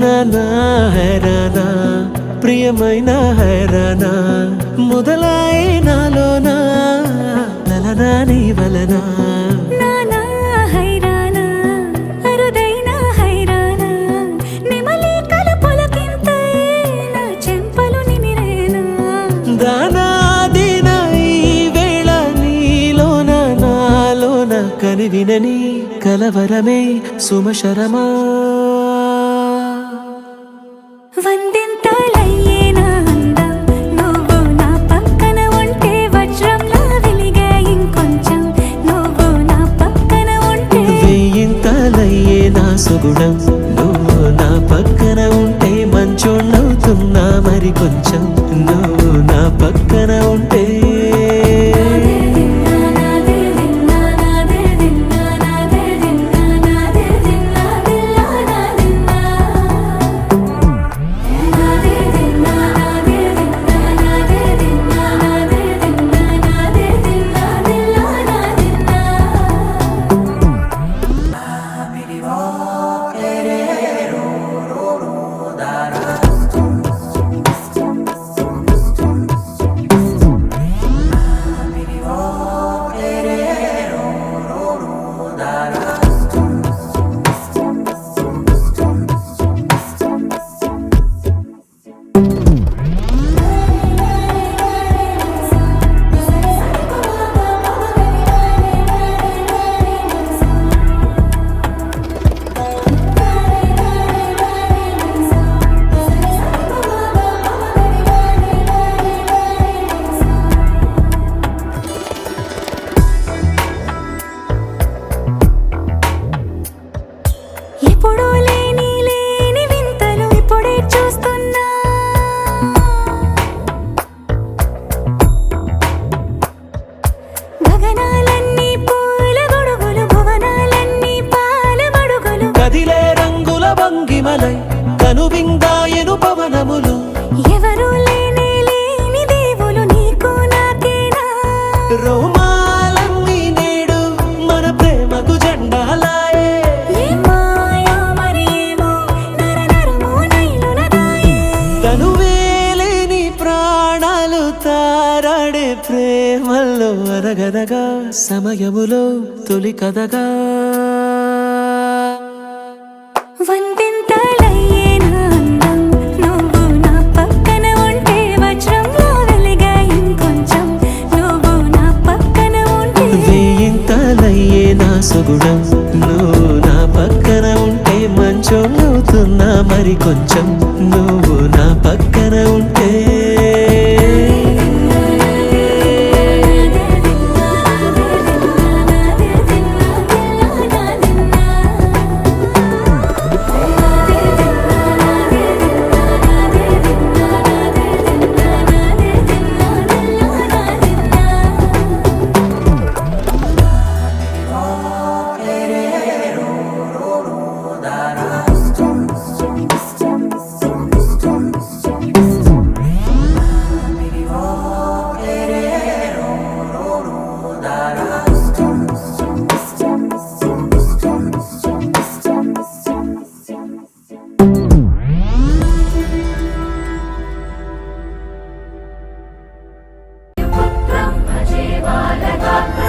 నానా హైరానా ప్రియమైన హైరానా మొదలాయి నాలోనా నలనా నీ వలనా నానా హైరానా అరుదైన హైరానా నిమలి కలుపులకింతై నా చెంపలు నిమిరేనా దానా దినా ఈ వేళ నీలోన నాలోన కనివినని కలవరమే సుమశరమా వందింతలయ్యేనా అందం నువ్వు నా పక్కన ఉంటే వజ్రంలా వెలిగే ఇంకొంచెం నువ్వు నా పక్కన ఉంటే వెయ్యింతలయ్యే నా సుగుణం నువ్వు నా పక్కన ఉంటే మంచోణ్ణవుతున్నా మరి కొంచెం నువ్వు నా పక్కన ఉంటే ఎప్పుడూ లేని వింతలు ఇప్పుడే చూస్తున్నా గగనాలన్నీ పూల గొడుగులు భువనాలన్నీ పాల మడుగులు కదిలే రంగుల భంగిమలై కనువిందాయను పవనములు ఎవరూ లేని దేవులు నీకు నాకేనా రోమాలన్నీ నేడు మన ప్రేమకు జెండాలాయే మాయా మరేమో నరనరమో నైలునదాయే తనువేలేని ప్రాణాలు తారాడే ప్రేమల్లో అరగదగా సమయములో తొలి కదగా వందింతలయ్యేనా అందం నువ్వు నా పక్కన ఉంటే వజ్రంలా వెలిగే ఇంకొంచెం నువ్వు నా పక్కన ఉంటే వెయ్యింతలయ్యే నా సుగుణం నువ్వు నా పక్కన ఉంటే మంచోణ్ణవుతున్నా మరి కొంచెం నువ్వు నా పక్కన ఉంటే ब्रह्मजेवालगात्र